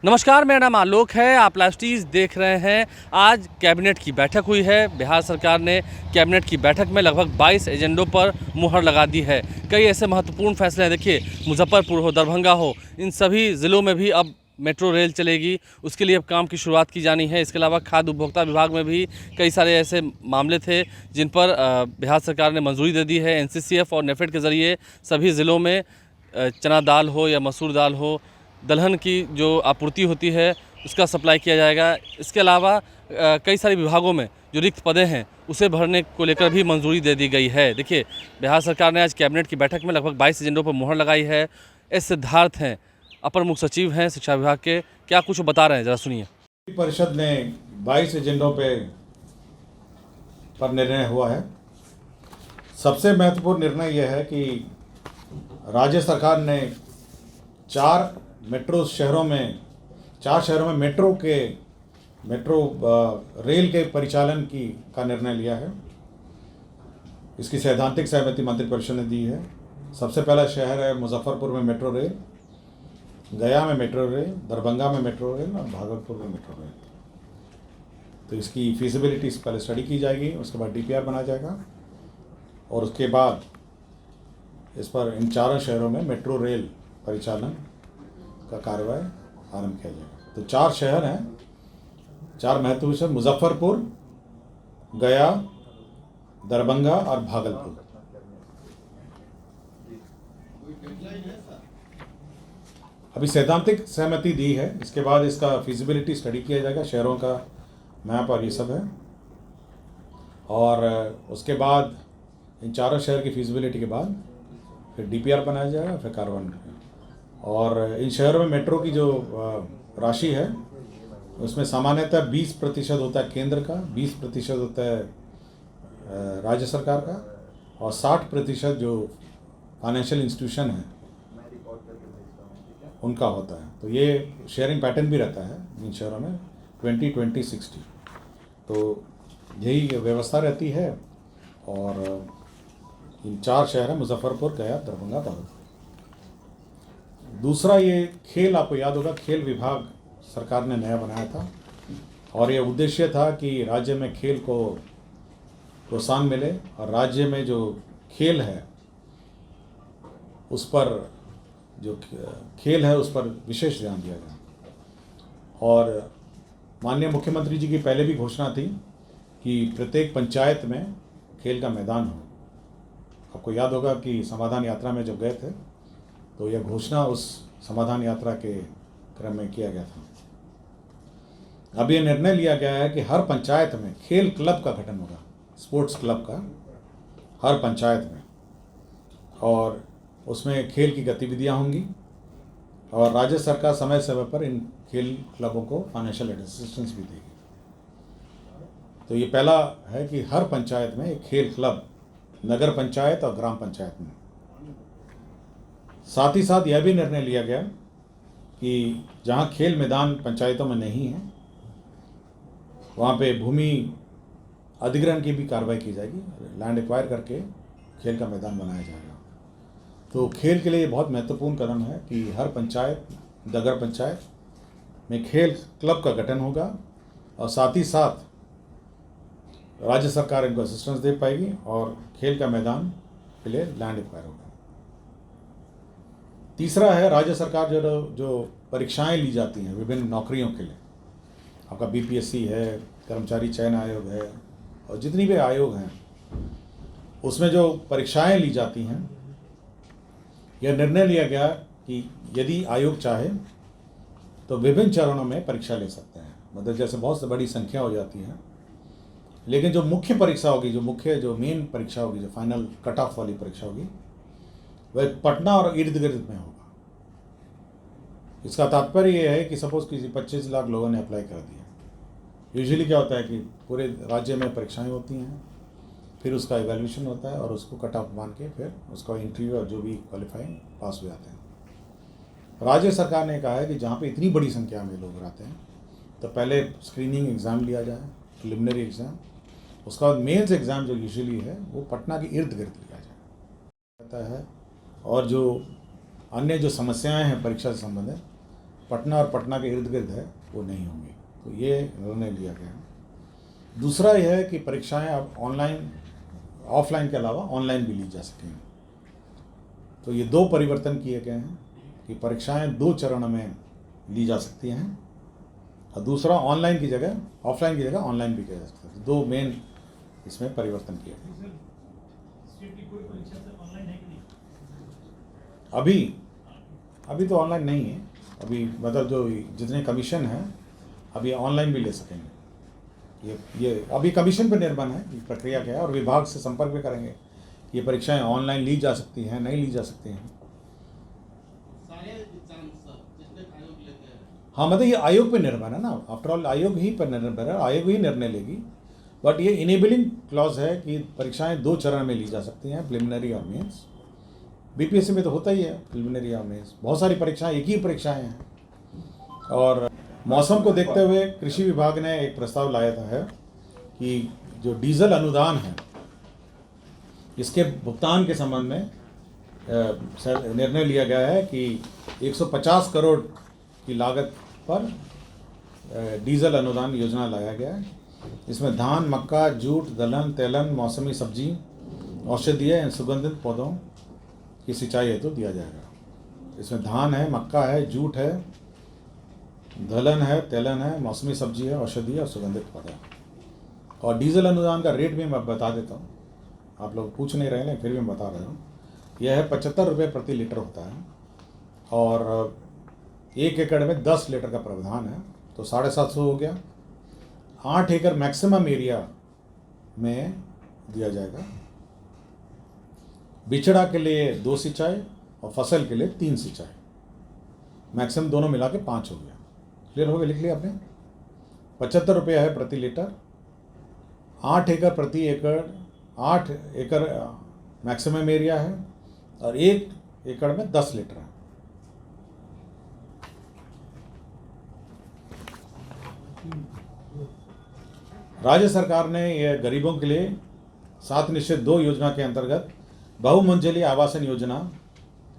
नमस्कार, मेरा नाम आलोक है। आप लाइव देख रहे हैं। आज कैबिनेट की बैठक हुई है। बिहार सरकार ने कैबिनेट की बैठक में लगभग 22 एजेंडों पर मुहर लगा दी है। कई ऐसे महत्वपूर्ण फैसले हैं। देखिए, मुजफ्फरपुर हो, दरभंगा हो, इन सभी ज़िलों में भी अब मेट्रो रेल चलेगी। उसके लिए अब काम की शुरुआत की जानी है। इसके अलावा खाद्य उपभोक्ता विभाग में भी कई सारे ऐसे मामले थे जिन पर बिहार सरकार ने मंजूरी दे दी है। एनसीसीएफ और नेफेड के ज़रिए सभी ज़िलों में चना दाल हो या मसूर दाल हो, दलहन की जो आपूर्ति होती है उसका सप्लाई किया जाएगा। इसके अलावा कई सारे विभागों में जो रिक्त पदें हैं उसे भरने को लेकर भी मंजूरी दे दी गई है। देखिए, बिहार सरकार ने आज कैबिनेट की बैठक में लगभग 22 एजेंडों पर मुहर लगाई है। एस सिद्धार्थ हैं, अपर मुख्य सचिव हैं शिक्षा विभाग के, क्या कुछ बता रहे हैं, ज़रा सुनिए। परिषद ने 22 एजेंडों पर निर्णय हुआ है। सबसे महत्वपूर्ण निर्णय यह है कि राज्य सरकार ने चार शहरों में मेट्रो रेल के परिचालन का निर्णय लिया है। इसकी सैद्धांतिक सहमति मंत्रिपरिषद ने दी है। सबसे पहला शहर है मुजफ्फरपुर में मेट्रो रेल, गया में मेट्रो रेल, दरभंगा में मेट्रो रेल और भागलपुर में मेट्रो रेल। तो इसकी फीजिबिलिटी पहले स्टडी की जाएगी, उसके बाद डीपीआर बनाया जाएगा और उसके बाद इस पर इन चारों शहरों में मेट्रो रेल परिचालन का कार्रवाई आरंभ किया जाएगा। तो चार शहर हैं, चार महत्वपूर्ण शहर: मुजफ्फरपुर, गया, दरभंगा और भागलपुर। अभी सैद्धांतिक सहमति दी है, इसके बाद इसका फिजिबिलिटी स्टडी किया जाएगा, शहरों का मैप और ये सब है। और उसके बाद इन चारों शहर की फिजिबिलिटी के बाद फिर डीपीआर बनाया जाएगा, फिर कार्रवाई। और इन शहरों में मेट्रो की जो राशि है उसमें सामान्यतः 20% होता है केंद्र का, 20% होता है राज्य सरकार का और 60% जो फाइनेंशियल इंस्टीट्यूशन है उनका होता है। तो ये शेयरिंग पैटर्न भी रहता है इन शहरों में 20-20-60। तो यही व्यवस्था रहती है। और इन चार शहर हैं मुजफ्फरपुर, गया, दरभंगा, भागलपुर। दूसरा, ये खेल, आपको याद होगा, खेल विभाग सरकार ने नया बनाया था और ये उद्देश्य था कि राज्य में खेल को प्रोत्साहन मिले और राज्य में जो खेल है उस पर विशेष ध्यान दिया जाए। और माननीय मुख्यमंत्री जी की पहले भी घोषणा थी कि प्रत्येक पंचायत में खेल का मैदान हो। आपको याद होगा कि समाधान यात्रा में जब गए थे तो यह घोषणा उस समाधान यात्रा के क्रम में किया गया था। अब यह निर्णय लिया गया है कि हर पंचायत में खेल क्लब का गठन होगा, स्पोर्ट्स क्लब का, हर पंचायत में, और उसमें खेल की गतिविधियां होंगी और राज्य सरकार समय समय पर इन खेल क्लबों को फाइनेंशियल असिस्टेंस भी देगी। तो ये पहला है कि हर पंचायत में एक खेल क्लब, नगर पंचायत और ग्राम पंचायत में। साथ ही साथ यह भी निर्णय लिया गया कि जहाँ खेल मैदान पंचायतों में नहीं है वहाँ पे भूमि अधिग्रहण की भी कार्रवाई की जाएगी, लैंड एक्वायर करके खेल का मैदान बनाया जाएगा। तो खेल के लिए बहुत महत्वपूर्ण कदम है कि हर पंचायत, नगर पंचायत में खेल क्लब का गठन होगा और साथ ही साथ राज्य सरकार इनको असिस्टेंस दे पाएगी और खेल का मैदान के लिए लैंड एक्वायर होगा। तीसरा है, राज्य सरकार जो परीक्षाएं ली जाती हैं विभिन्न नौकरियों के लिए, आपका बीपीएससी है, कर्मचारी चयन आयोग है और जितनी भी आयोग हैं, उसमें जो परीक्षाएं ली जाती हैं, यह निर्णय लिया गया कि यदि आयोग चाहे तो विभिन्न चरणों में परीक्षा ले सकते हैं। मतलब जैसे बहुत से बड़ी संख्या हो जाती है, लेकिन जो मुख्य परीक्षा होगी, जो मेन परीक्षा होगी, जो फाइनल कट ऑफ वाली परीक्षा होगी, वह पटना और इर्द गिर्द में होगा। इसका तात्पर्य यह है कि सपोज किसी 25 लाख लोगों ने अप्लाई कर दिया। यूजुअली क्या होता है कि पूरे राज्य में परीक्षाएं होती हैं, फिर उसका इवैल्यूएशन होता है और उसको कट ऑफ मान के फिर उसका इंटरव्यू और जो भी क्वालिफाइंग पास हो जाते हैं। राज्य सरकार ने कहा है कि जहाँ पे इतनी बड़ी संख्या में लोग रहते हैं तो पहले स्क्रीनिंग एग्ज़ाम लिया जाए, प्रिलिमिनरी एग्ज़ाम, उसका बाद मेंस एग्ज़ाम जो यूजुअली है वो पटना के इर्द गिर्द लिया जाता है। और जो अन्य जो समस्याएं हैं परीक्षा से संबंधित, पटना और पटना के इर्द गिर्द है वो नहीं होंगी। तो ये निर्णय लिया गया है। दूसरा यह है कि परीक्षाएं अब ऑनलाइन, ऑफलाइन के अलावा ऑनलाइन भी ली जा सकेंगी। तो ये दो परिवर्तन किए गए हैं कि परीक्षाएं 2 चरण में ली जा सकती हैं और दूसरा ऑनलाइन की जगह, ऑफलाइन की जगह ऑनलाइन भी किया जा सकता है। 2 मेन इसमें परिवर्तन किए गए। अभी तो ऑनलाइन नहीं है। अभी मतलब जो जितने कमीशन हैं अभी ऑनलाइन भी ले सकेंगे। ये अभी कमीशन पर निर्भर है कि प्रक्रिया क्या है, और विभाग से संपर्क भी करेंगे। ये परीक्षाएं ऑनलाइन ली जा सकती हैं, नहीं ली जा सकती हैं। हाँ, मतलब ये आयोग पे निर्भर है ना, आफ्टर ऑल आयोग ही पर निर्भर है, आयोग ही निर्णय लेगी। बट ये इनेबलिंग क्लॉज है कि परीक्षाएं 2 चरण में ली जा सकती हैं, प्रिलिमिनरी और मेंस। बीपीएससी में तो होता ही है प्रिलिमिनरी और मेंस, बहुत सारी परीक्षाएं एक ही परीक्षाएं हैं। और मौसम को देखते हुए कृषि विभाग ने एक प्रस्ताव लाया था है कि जो डीजल अनुदान है इसके भुगतान के संबंध में निर्णय लिया गया है कि 150 करोड़ की लागत पर डीजल अनुदान योजना लाया गया है। इसमें धान, मक्का, जूट, दलहन, तेलन, मौसमी सब्जी, औषधीय एवं सुगंधित पौधों की सिंचाई हेतु दिया जाएगा। इसमें धान है, मक्का है, जूट है, दलहन है, तेलन है, मौसमी सब्जी है, औषधीय और सुगंधित पौधा। और डीजल अनुदान का रेट भी मैं बता देता हूँ, आप लोग पूछ नहीं रहे हैं फिर भी मैं बता रहा हूँ। यह है 75 रुपये प्रति लीटर होता है और 1 एकड़ में 10 लीटर का प्रावधान है, तो 750 हो गया। 8 एकड़ मैक्सिमम एरिया में दिया जाएगा। बिचड़ा के लिए 2 सिंचाई और फसल के लिए 3 सिंचाई, मैक्सिमम दोनों मिला के 5 हो गया। क्लियर हो गया? लिख लिया आपने? 75 रुपये है प्रति लीटर, 8 एकड़ प्रति एकड़, 8 एकड़ मैक्सिमम एरिया है और 1 एकड़ में 10 लीटर है। राज्य सरकार ने यह गरीबों के लिए 7 निश्चित 2 योजना के अंतर्गत बहुमंजिली आवासन योजना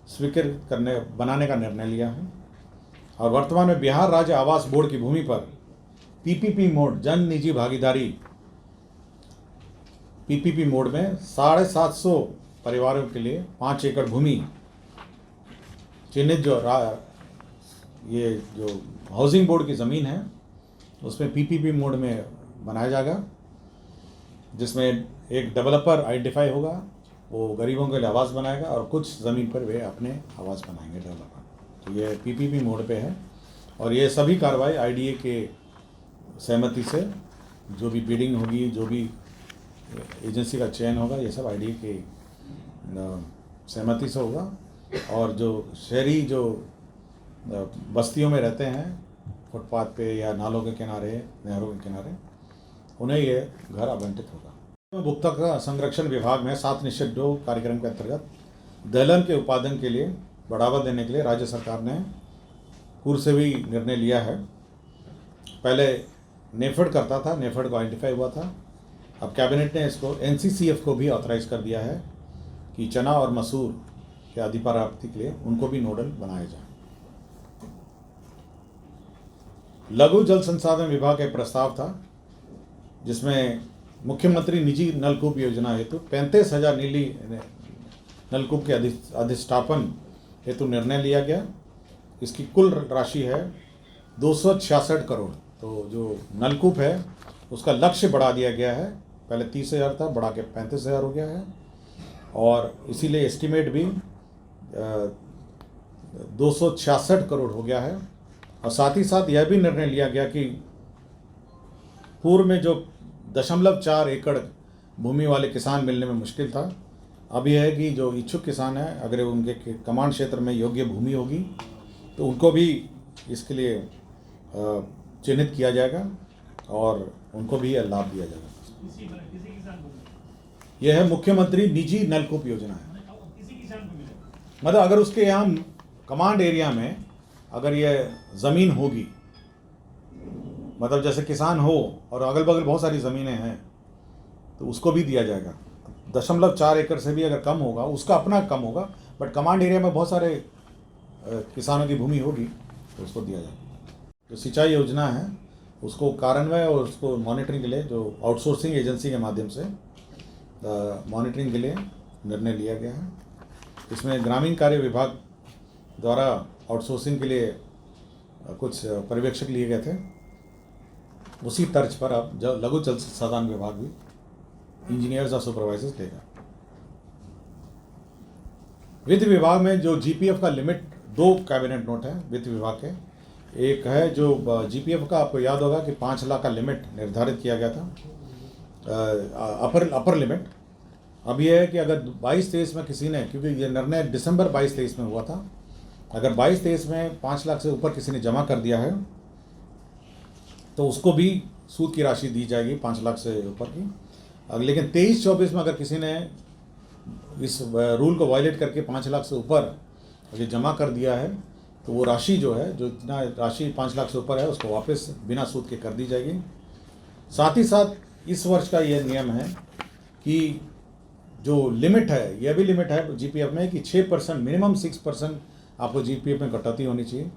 स्वीकृत बनाने का निर्णय लिया है। और वर्तमान में बिहार राज्य आवास बोर्ड की भूमि पर पीपीपी मोड, जन निजी भागीदारी पीपीपी मोड में 750 परिवारों के लिए 5 एकड़ भूमि चिन्हित ये जो हाउसिंग बोर्ड की ज़मीन है उसमें पीपीपी मोड में बनाया जाएगा, जिसमें एक डेवलपर आइडेंटिफाई होगा, वो गरीबों के लिए आवास बनाएगा और कुछ ज़मीन पर वे अपने आवास बनाएंगे डेवलपर। तो ये पीपीपी मोड पे है और ये सभी कार्रवाई आईडीए के सहमति से, जो भी बिडिंग होगी, जो भी एजेंसी का चयन होगा, ये सब आईडीए के सहमति से होगा। और जो शहरी जो बस्तियों में रहते हैं फुटपाथ पे या नालों के किनारे, नहरों के किनारे, उन्हें ये घर आवंटित होगा। उपभोक्ता संरक्षण विभाग में 7 निश्चित 2 कार्यक्रम के अंतर्गत दलहन के उत्पादन के लिए बढ़ावा देने के लिए राज्य सरकार ने पूर्व से भी निर्णय लिया है। पहले नेफेड करता था, नेफेड को आइडेंटिफाई हुआ था। अब कैबिनेट ने इसको एनसीसीएफ को भी ऑथराइज कर दिया है कि चना और मसूर के अधिप्राप्ति के लिए उनको भी नोडल बनाया जाए। लघु जल संसाधन विभाग का प्रस्ताव था जिसमें मुख्यमंत्री निजी नलकूप योजना हेतु 35,000 नीली नलकूप के अधिष्ठापन हेतु निर्णय लिया गया। इसकी कुल राशि है 266 करोड़। तो जो नलकूप है उसका लक्ष्य बढ़ा दिया गया है, पहले 30,000 था, बढ़ा के 35,000 हो गया है। और इसीलिए एस्टीमेट भी 266 करोड़ हो गया है। और साथ ही साथ यह भी निर्णय लिया गया कि पूर्व में जो 0.4 एकड़ भूमि वाले किसान मिलने में मुश्किल था, अब यह है कि जो इच्छुक किसान हैं, अगर उनके कमांड क्षेत्र में योग्य भूमि होगी तो उनको भी इसके लिए चिन्हित किया जाएगा और उनको भी यह लाभ दिया जाएगा। यह है मुख्यमंत्री निजी नलकूप योजना है। मतलब अगर उसके यहाँ कमांड एरिया में अगर यह ज़मीन होगी, मतलब जैसे किसान हो और अगल बगल बहुत सारी ज़मीनें हैं, तो उसको भी दिया जाएगा। 0.4 एकड़ से भी अगर कम होगा, उसका अपना कम होगा, बट कमांड एरिया में बहुत सारे किसानों की भूमि होगी तो उसको दिया जाएगा। जो सिंचाई योजना है उसको कार्यान्वयन और उसको मॉनिटरिंग के लिए जो आउटसोर्सिंग एजेंसी के माध्यम से मॉनिटरिंग के लिए निर्णय लिया गया है। इसमें ग्रामीण कार्य विभाग द्वारा आउटसोर्सिंग के लिए कुछ पर्यवेक्षक लिए गए थे। उसी तर्ज पर अब लघु जल संसाधन विभाग भी इंजीनियर्स और सुपरवाइजर्स लेगा। वित्त विभाग में जो जीपीएफ का लिमिट, 2 कैबिनेट नोट है वित्त विभाग के। एक है जो जीपीएफ का, आपको याद होगा कि 5 लाख का लिमिट निर्धारित किया गया था, अपर लिमिट। अब यह है कि अगर 22-23 में किसी ने, क्योंकि ये निर्णय दिसंबर 22-23 में हुआ था, अगर 22-23 में 5 लाख से ऊपर किसी ने जमा कर दिया है तो उसको भी सूद की राशि दी जाएगी 5 लाख से ऊपर की। लेकिन 23-24 में अगर किसी ने इस रूल को वायलेट करके 5 लाख से ऊपर अगर जमा कर दिया है तो वो राशि जो है, जो इतना राशि 5 लाख से ऊपर है, उसको वापस बिना सूद के कर दी जाएगी। साथ ही साथ इस वर्ष का ये नियम है कि जो लिमिट है, यह भी लिमिट है जीपीएफ में कि 6%, मिनिमम 6% आपको जीपीएफ में कटौती होनी चाहिए।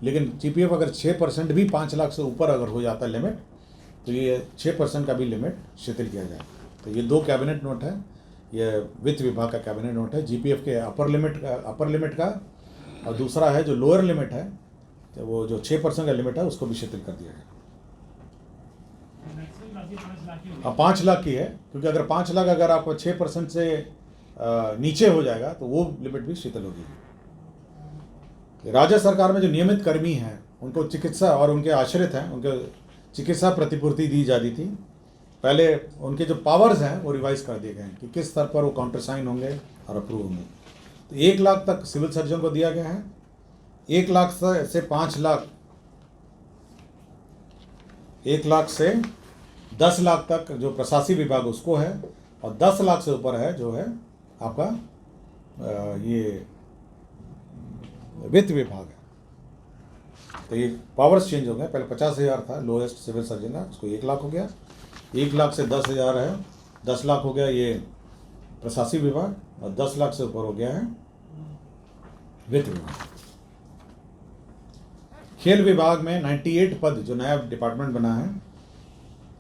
लेकिन जीपीएफ अगर 6% भी 5 लाख से ऊपर अगर हो जाता है लिमिट, तो ये 6% का भी लिमिट शिथिल किया जाए। तो ये 2 कैबिनेट नोट है। ये वित्त विभाग का कैबिनेट नोट है, जीपीएफ के अपर लिमिट का, और दूसरा है जो लोअर लिमिट है, तो वो जो 6% का लिमिट है उसको भी शिथिल कर दिया गया। अब 5 लाख की है, क्योंकि अगर 5 लाख अगर आपको 6% से नीचे हो जाएगा तो वो लिमिट भी शिथिल होगी। राज्य सरकार में जो नियमित कर्मी हैं उनको चिकित्सा और उनके आश्रित हैं, उनके चिकित्सा प्रतिपूर्ति दी जाती थी। पहले उनके जो पावर्स हैं वो रिवाइज कर दिए गए हैं कि किस स्तर पर वो काउंटर साइन होंगे और अप्रूव होंगे। तो 1 लाख तक सिविल सर्जन को दिया गया है, 1 लाख से 5 लाख, 1 लाख से 10 लाख तक जो प्रशासनिक विभाग उसको है, और 10 लाख से ऊपर है जो है आपका ये वित्त विभाग है। तो ये पावर्स चेंज हो गए। पहले 50,000 था लोएस्ट सिविल सर्जन का, उसको 1 लाख हो गया। 1 लाख से 10,000 है, 10 लाख हो गया ये प्रशासनिक विभाग, और 10 लाख से ऊपर हो गया है वित्त विभाग। खेल विभाग में 98 पद, जो नया डिपार्टमेंट बना है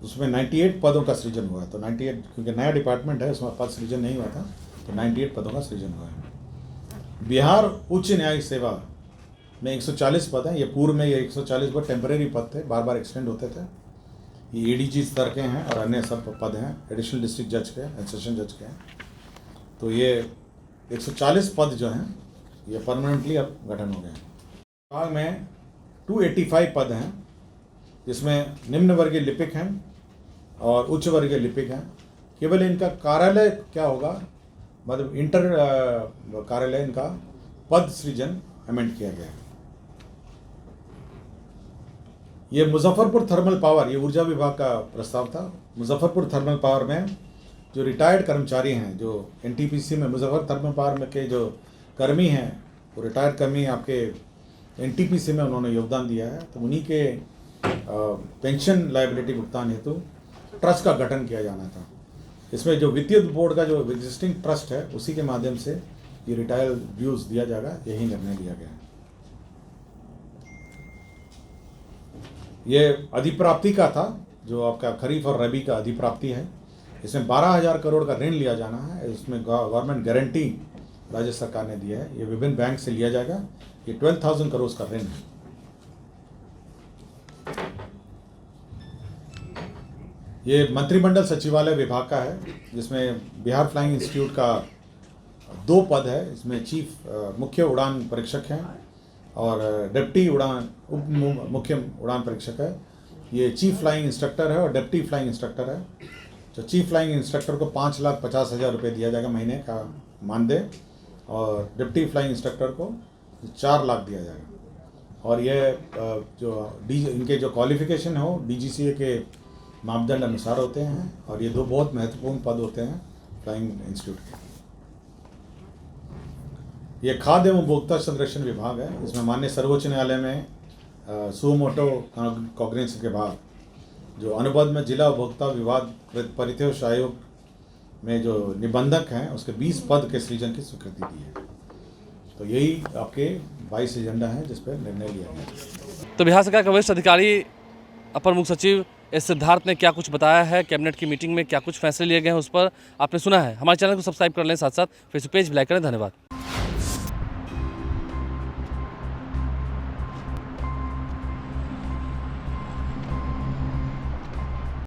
उसमें 98 पदों का सृजन हुआ है। तो 98, क्योंकि नया डिपार्टमेंट है उसमें पद सृजन नहीं हुआ था, तो 98 पदों का सृजन हुआ है। बिहार उच्च न्यायिक सेवा में 140 पद हैं। ये पूर्व में ये 140 पद टेम्परेरी पद थे, बार बार एक्सटेंड होते थे। ये एडीजी स्तर के हैं और अन्य सब पद हैं, एडिशनल डिस्ट्रिक्ट जज के, सेशन जज के हैं। तो ये 140 पद जो हैं ये परमानेंटली अब गठन हो गए हैं। विभाग में 285 पद हैं, जिसमें निम्न वर्गीय लिपिक हैं और उच्च वर्गीय लिपिक हैं। केवल इनका कार्यालय क्या होगा, मतलब इंटर कार्यालय इनका पद सृजन अमेंड किया गया है। ये मुजफ्फरपुर थर्मल पावर, ये ऊर्जा विभाग का प्रस्ताव था। मुजफ्फरपुर थर्मल पावर में जो रिटायर्ड कर्मचारी हैं, जो एनटीपीसी में मुजफ्फर थर्मल पावर में के जो कर्मी हैं, वो रिटायर्ड कर्मी आपके एनटीपीसी में उन्होंने योगदान दिया है, तो उन्हीं के पेंशन लायबिलिटी भुगतान हेतु ट्रस्ट का गठन किया जाना था। इसमें जो वित्तीय बोर्ड का जो एग्जिस्टिंग ट्रस्ट है उसी के माध्यम से ये रिटायर ड्यूज दिया जाएगा, यही निर्णय लिया गया है। ये अधिप्राप्ति का था, जो आपका खरीफ और रबी का अधिप्राप्ति है। इसमें 12,000 करोड़ का ऋण लिया जाना है। इसमें गवर्नमेंट गारंटी राज्य सरकार ने दिया है। ये विभिन्न बैंक से लिया जाएगा। ये 12,000 करोड़ का ऋण है। ये मंत्रिमंडल सचिवालय विभाग का है, जिसमें बिहार फ्लाइंग इंस्टीट्यूट का 2 पद है। इसमें चीफ मुख्य उड़ान परीक्षक हैं और डिप्टी उप मुख्य उड़ान परीक्षक है। ये चीफ फ्लाइंग इंस्ट्रक्टर है और डिप्टी फ्लाइंग इंस्ट्रक्टर है। तो चीफ फ्लाइंग इंस्ट्रक्टर को 5,50,000 रुपये दिया जाएगा महीने का मानदेय, और डिप्टी फ्लाइंग इंस्ट्रक्टर को 4 लाख दिया जाएगा। और ये जो इनके जो क्वालिफिकेशन हो डीजीसीए के मापदंड अनुसार होते हैं, और ये 2 बहुत महत्वपूर्ण पद होते हैं फ्लाइंग इंस्टीट्यूट के। ये खाद्य एवं उपभोक्ता संरक्षण विभाग है। इसमें माननीय सर्वोच्च न्यायालय में सुमोटो कॉग्निजेंस के बाद जो अनुबंध में जिला उपभोक्ता विवाद परितोष आयोग में जो निबंधक हैं उसके 20 पद के सृजन की स्वीकृति दी है। तो यही आपके 22 एजेंडा हैं जिस पर निर्णय लिया गया। तो बिहार सरकार के वरिष्ठ अधिकारी अपर मुख्य सचिव एस सिद्धार्थ ने क्या कुछ बताया है, कैबिनेट की मीटिंग में क्या कुछ फैसले लिए गए हैं, उस पर आपने सुना है। हमारे चैनल को सब्सक्राइब कर लें, साथ साथ फेसबुक पेज भी लाइक करें। धन्यवाद।